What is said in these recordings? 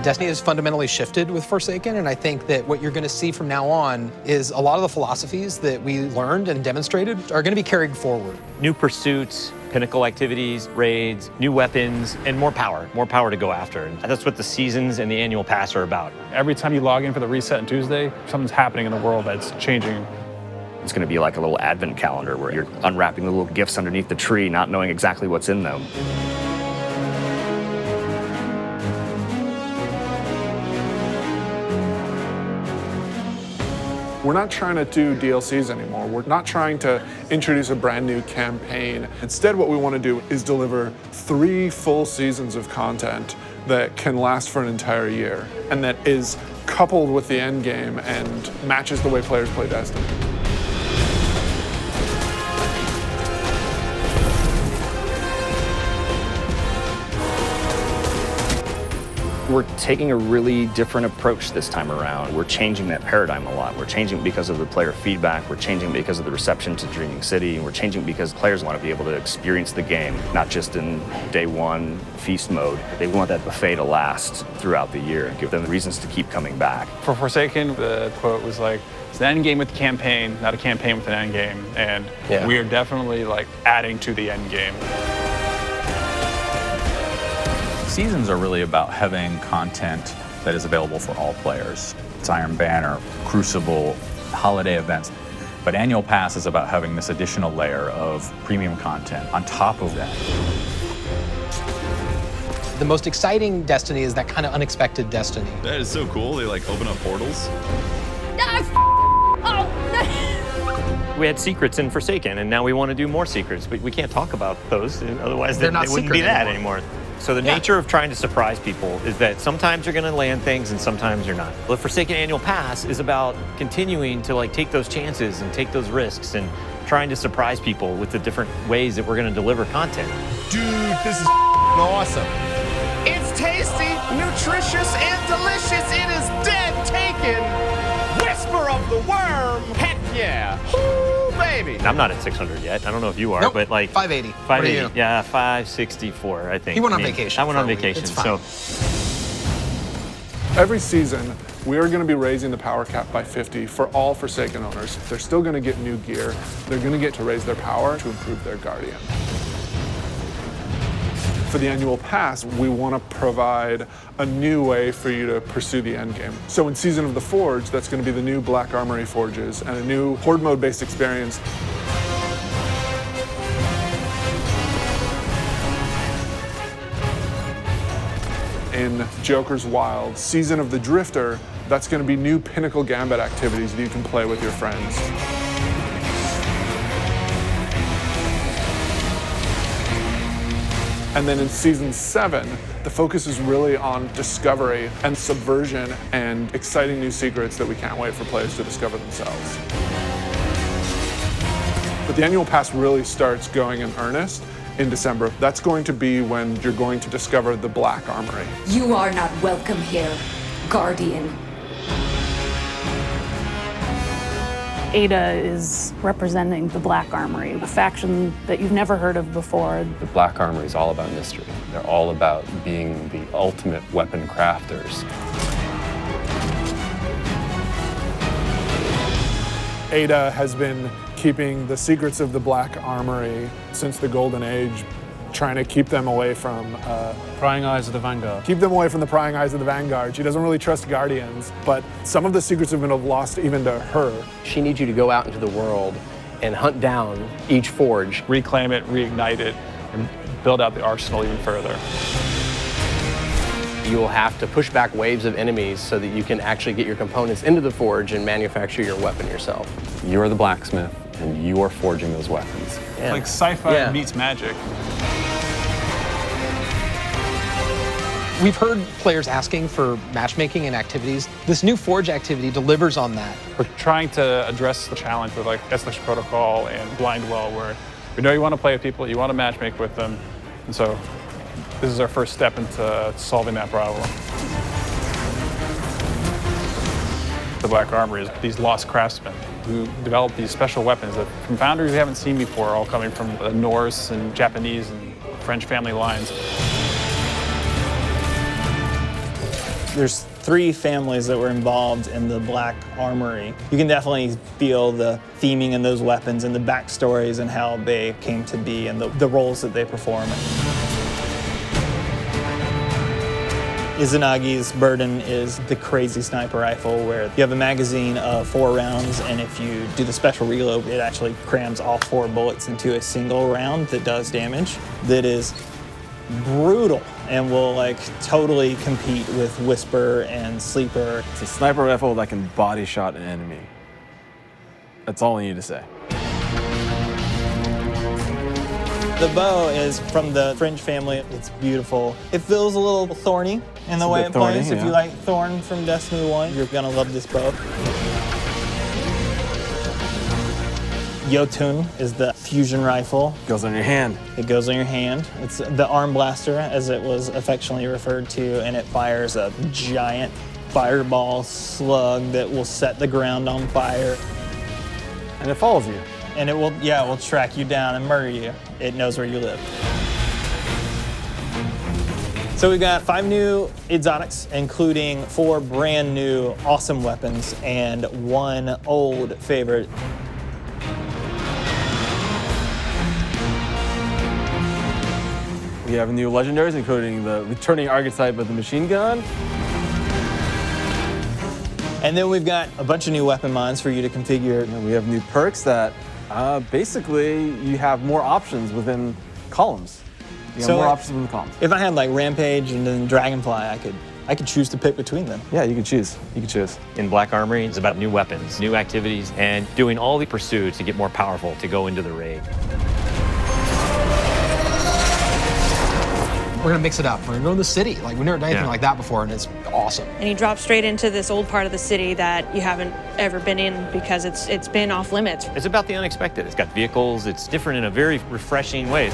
Destiny has fundamentally shifted with Forsaken, and I think that what you're going to see from now on is a lot of the philosophies that we learned and demonstrated are going to be carried forward. New pursuits, pinnacle activities, raids, new weapons, and more power to go after. And that's what the seasons and the annual pass are about. Every time you log in for the reset on Tuesday, something's happening in the world that's changing. It's going to be like a little advent calendar where you're unwrapping the little gifts underneath the tree, not knowing exactly what's in them. We're not trying to do DLCs anymore. We're not trying to introduce a brand new campaign. Instead, what we want to do is deliver 3 full seasons of content that can last for an entire year and that is coupled with the end game and matches the way players play Destiny. We're taking a really different approach this time around. We're changing that paradigm a lot. We're changing because of the player feedback. We're changing because of the reception to Dreaming City. And we're changing because players want to be able to experience the game, not just in day one feast mode. They want that buffet to last throughout the year and give them reasons to keep coming back. For Forsaken, the quote was like, it's an end game with a campaign, not a campaign with an end game. And we are definitely like adding to the end game. Seasons are really about having content that is available for all players. It's Iron Banner, Crucible, holiday events. But Annual Pass is about having this additional layer of premium content on top of that. The most exciting Destiny is that kind of unexpected Destiny. That is so cool. They like open up portals. We had secrets in Forsaken, and now we want to do more secrets. But we can't talk about those, otherwise they wouldn't be that anymore. So the nature of trying to surprise people is that sometimes you're going to land things and sometimes you're not. The Forsaken Annual Pass is about continuing to like take those chances and take those risks and trying to surprise people with the different ways that we're going to deliver content. Dude, this is awesome. It's tasty, nutritious, and delicious. It is dead taken. Whisper of the worm. Heck yeah. Ooh, baby. I'm not at 600 yet. I don't know if you are, but like 580. 580. Yeah, 564, I think. He went on vacation. I went on vacation, so. Every season, we are going to be raising the power cap by 50 for all Forsaken owners. They're still going to get new gear. They're going to get to raise their power to improve their Guardian. For the annual pass, we want to provide a new way for you to pursue the end game. So in Season of the Forge, that's going to be the new Black Armory forges and a new Horde mode-based experience. In Joker's Wild, Season of the Drifter, that's going to be new Pinnacle Gambit activities that you can play with your friends. And then in Season 7, the focus is really on discovery and subversion and exciting new secrets that we can't wait for players to discover themselves. But the annual pass really starts going in earnest in December. That's going to be when you're going to discover the Black Armory. You are not welcome here, Guardian. Ada is representing the Black Armory, a faction that you've never heard of before. The Black Armory is all about mystery. They're all about being the ultimate weapon crafters. Ada has been keeping the secrets of the Black Armory since the Golden Age, trying to keep them away from Prying eyes of the Vanguard. keep them away from the prying eyes of the Vanguard. She doesn't really trust Guardians, but some of the secrets have been lost even to her. She needs you to go out into the world and hunt down each forge. Reclaim it, reignite it, and build out the arsenal even further. You will have to push back waves of enemies so that you can actually get your components into the forge and manufacture your weapon yourself. You're the blacksmith, and you are forging those weapons. It's like sci-fi meets magic. We've heard players asking for matchmaking and activities. This new Forge activity delivers on that. We're trying to address the challenge with like Essex Protocol and Blind Well, where we know you want to play with people, you want to matchmake with them, and so this is our first step into solving that problem. The Black Armory is these lost craftsmen who develop these special weapons that from founders we haven't seen before, all coming from the Norse and Japanese and French family lines. There's 3 families that were involved in the Black Armory. You can definitely feel the theming in those weapons and the backstories and how they came to be and the roles that they perform. Izanagi's burden is the crazy sniper rifle, where you have a magazine of 4 rounds, and if you do the special reload, it actually crams all 4 bullets into a single round that does damage. That is brutal and will like totally compete with Whisper and Sleeper. It's a sniper rifle that can body shot an enemy. That's all I need to say. The bow is from the Fringe family. It's beautiful. It feels a little thorny in the way it plays. If you like Thorn from Destiny 1, you're gonna love this bow. Jotun is the fusion rifle. Goes on your hand. It goes on your hand. It's the arm blaster, as it was affectionately referred to, and it fires a giant fireball slug that will set the ground on fire. And it follows you. And it will track you down and murder you. It knows where you live. So we got 5 new exotics, including 4 brand new awesome weapons and 1 old favorite. We have new legendaries, including the returning archetype of the machine gun. And then we've got a bunch of new weapon mods for you to configure. And we have new perks that basically you have more options within columns. You have more options within columns. If I had like Rampage and then Dragonfly, I could choose to pick between them. Yeah, you can choose. You can choose. In Black Armory, it's about new weapons, new activities, and doing all the pursuits to get more powerful to go into the raid. We're gonna mix it up. We're gonna go to the city. Like, we've never done anything like that before, and it's awesome. And you drop straight into this old part of the city that you haven't ever been in because it's been off limits. It's about the unexpected. It's got vehicles. It's different in a very refreshing way.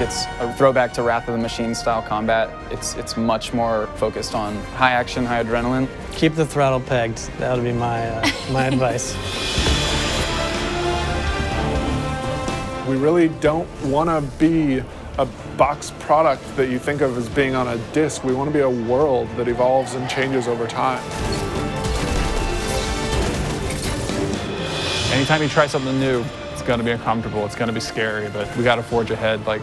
It's a throwback to Wrath of the Machine style combat. It's much more focused on high action, high adrenaline. Keep the throttle pegged. That would be my my advice. We really don't want to be a box product that you think of as being on a disc. We want to be a world that evolves and changes over time. Anytime you try something new, it's going to be uncomfortable, it's going to be scary, but we got to forge ahead. Like,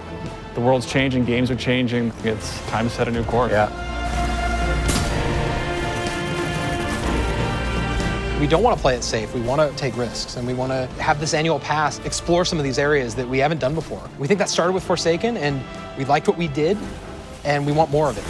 the world's changing, games are changing. It's time to set a new course. Yeah. We don't want to play it safe. We want to take risks, and we want to have this annual pass explore some of these areas that we haven't done before. We think that started with Forsaken, and we liked what we did, and we want more of it.